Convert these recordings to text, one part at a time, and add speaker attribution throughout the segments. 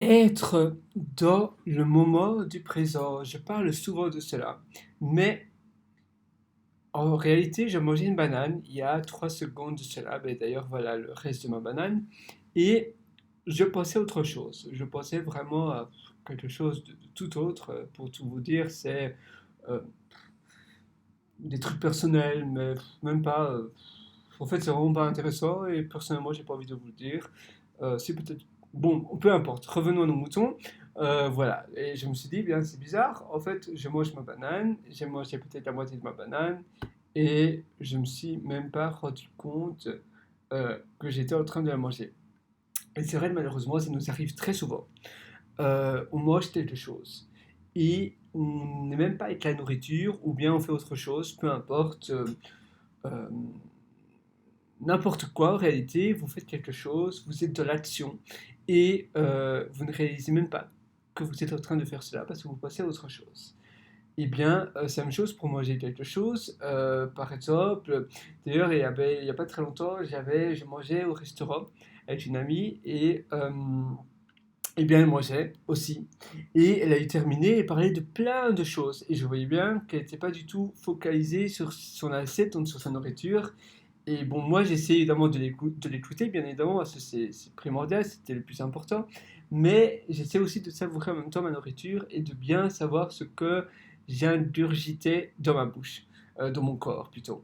Speaker 1: Être dans le moment du présent. Je parle souvent de cela, mais en réalité, j'ai mangé une banane il y a 3 secondes de cela. Ben, d'ailleurs, voilà le reste de ma banane. Et je pensais à autre chose. Je pensais vraiment à quelque chose de tout autre. Pour tout vous dire, c'est euh, des trucs personnels, mais même pas. En fait, c'est vraiment pas intéressant et personnellement, j'ai pas envie de vous le dire. C'est peut-être. Bon, peu importe, revenons à nos moutons. Voilà, et je me suis dit, bien, c'est bizarre. En fait, je mange ma banane, j'ai mangé peut-être la moitié de ma banane et je me suis même pas rendu compte que j'étais en train de la manger. Et c'est vrai, malheureusement, ça nous arrive très souvent. On mange quelque chose et on n'est même pas avec la nourriture ou bien on fait autre chose, peu importe. Euh, N'importe quoi en réalité, vous faites quelque chose, vous êtes dans l'action et vous ne réalisez même pas que vous êtes en train de faire cela parce que vous passez à autre chose. Eh bien, c'est la même chose pour manger quelque chose. Par exemple, d'ailleurs, il y a pas très longtemps, je mangeais au restaurant avec une amie et eh bien, elle mangeait aussi. Et elle a eu terminé et parlait de plein de choses. Et je voyais bien qu'elle n'était pas du tout focalisée sur son assiette, donc sur sa nourriture. Et bon, moi, j'essaie évidemment de l'écouter, bien évidemment, parce que c'est primordial, c'était le plus important. Mais j'essaie aussi de savourer en même temps ma nourriture et de bien savoir ce que j'ingurgitais dans ma bouche, dans mon corps plutôt.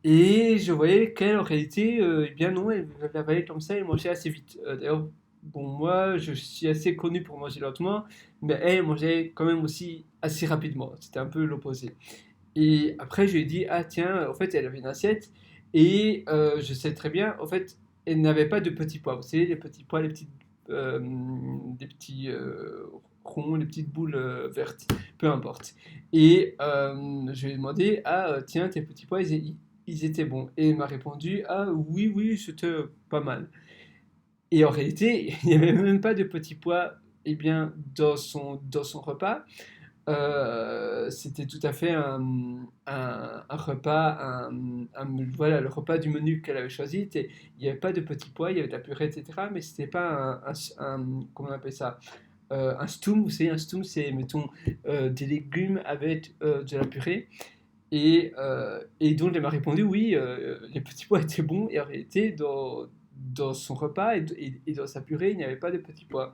Speaker 1: Et je voyais qu'elle, en réalité, eh bien non, elle avalait comme ça, elle mangeait assez vite. D'ailleurs, bon, moi, je suis assez connu pour manger lentement, mais elle mangeait quand même aussi assez rapidement. C'était un peu l'opposé. Et après, je lui ai dit, ah tiens, en fait, elle avait une assiette, et je sais très bien, en fait, elle n'avait pas de petits pois. Vous savez, les petits pois, euh, des petits ronds, les petites boules vertes, peu importe. Et je lui ai demandé, ah tiens, tes petits pois, ils étaient bons. Et il m'a répondu, ah oui, oui, c'était pas mal. Et en réalité, il n'y avait même pas de petits pois, eh bien, dans son repas. C'était tout à fait un repas, voilà, le repas du menu qu'elle avait choisi. Il n'y avait pas de petits pois, il y avait de la purée, etc. Mais c'était pas comment on appelle ça? Un stoum, vous savez, un stoum, c'est, mettons, des légumes avec de la purée. Et donc, elle m'a répondu, oui, les petits pois étaient bons. Et en réalité, dans son repas et dans sa purée, il n'y avait pas de petits pois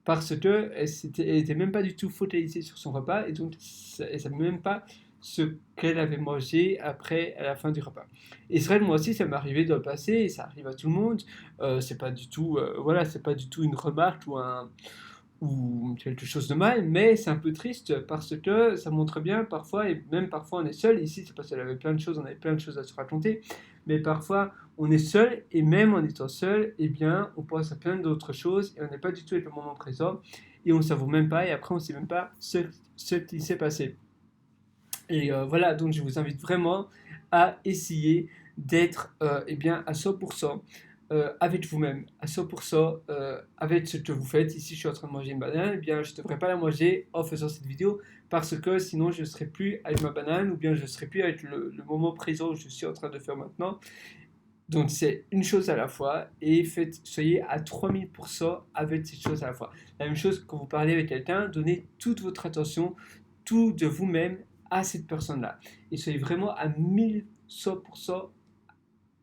Speaker 1: parce que elle était même pas du tout focalisée sur son repas et donc elle savait même pas ce qu'elle avait mangé après à la fin du repas. Et c'est vrai que moi aussi ça m'est arrivé dans le passé et ça arrive à tout le monde. C'est pas du tout voilà, c'est pas du tout une remarque ou quelque chose de mal, mais c'est un peu triste parce que ça montre bien parfois, et même parfois on est seul, ici c'est parce qu'elle avait plein de choses, on avait plein de choses à se raconter, mais parfois on est seul, et même en étant seul, eh bien on pense à plein d'autres choses, et on n'est pas du tout avec le moment présent, et on ne savoure même pas, et après on ne sait même pas ce qui s'est passé. Et voilà, donc je vous invite vraiment à essayer d'être eh bien, à 100% avec vous-même, à 100% avec ce que vous faites. Ici, je suis en train de manger une banane, eh bien, je ne devrais pas la manger en faisant cette vidéo parce que sinon, je ne serai plus avec ma banane ou bien je ne serai plus avec le moment présent que je suis en train de faire maintenant. Donc, c'est une chose à la fois et soyez à 3000% avec cette chose à la fois. La même chose quand vous parlez avec quelqu'un, donnez toute votre attention, tout de vous-même à cette personne-là. Et soyez vraiment à 1100%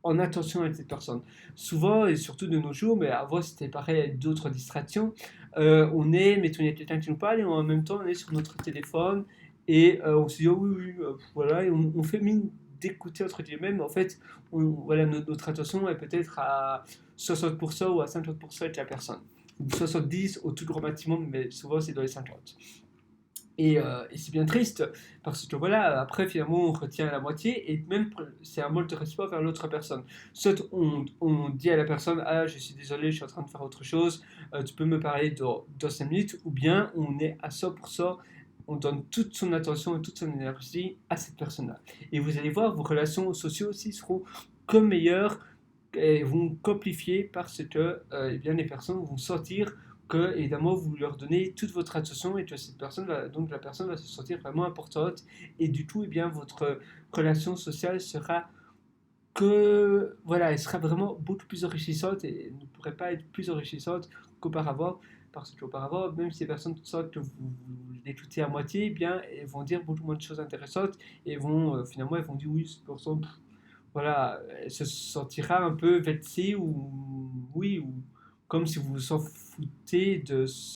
Speaker 1: en attention avec cette personne. Souvent, et surtout de nos jours, mais avant c'était pareil avec d'autres distractions, mettons, il y a quelqu'un qui nous parle et en même temps on est sur notre téléphone et on se dit oh oui, oui, voilà, et on fait mine d'écouter entre guillemets, mais en fait, voilà, notre attention est peut-être à 60% ou à 50% avec la personne. Ou 70 au tout grand maximum, mais souvent c'est dans les 50. Et c'est bien triste parce que voilà, après finalement on retient la moitié et même c'est un manque de respect vers l'autre personne. Soit on dit à la personne ah je suis désolé, je suis en train de faire autre chose, tu peux me parler dans 5 minutes, ou bien on est à 100%, on donne toute son attention et toute son énergie à cette personne-là. Et vous allez voir, vos relations sociales aussi seront comme meilleures et vont compliquer parce que eh bien, les personnes vont sentir que évidemment vous leur donnez toute votre attention et que cette personne donc la personne va se sentir vraiment importante et du coup eh bien votre relation sociale sera elle sera vraiment beaucoup plus enrichissante et ne pourrait pas être plus enrichissante qu'auparavant parce qu'auparavant, même si les personnes sentent que vous l'écoutez à moitié, eh bien, elles vont dire beaucoup moins de choses intéressantes et vont, finalement, elles vont dire oui, cette personne, voilà, elle se sentira un peu vexée ou, oui, ou comme si vous vous en foutez de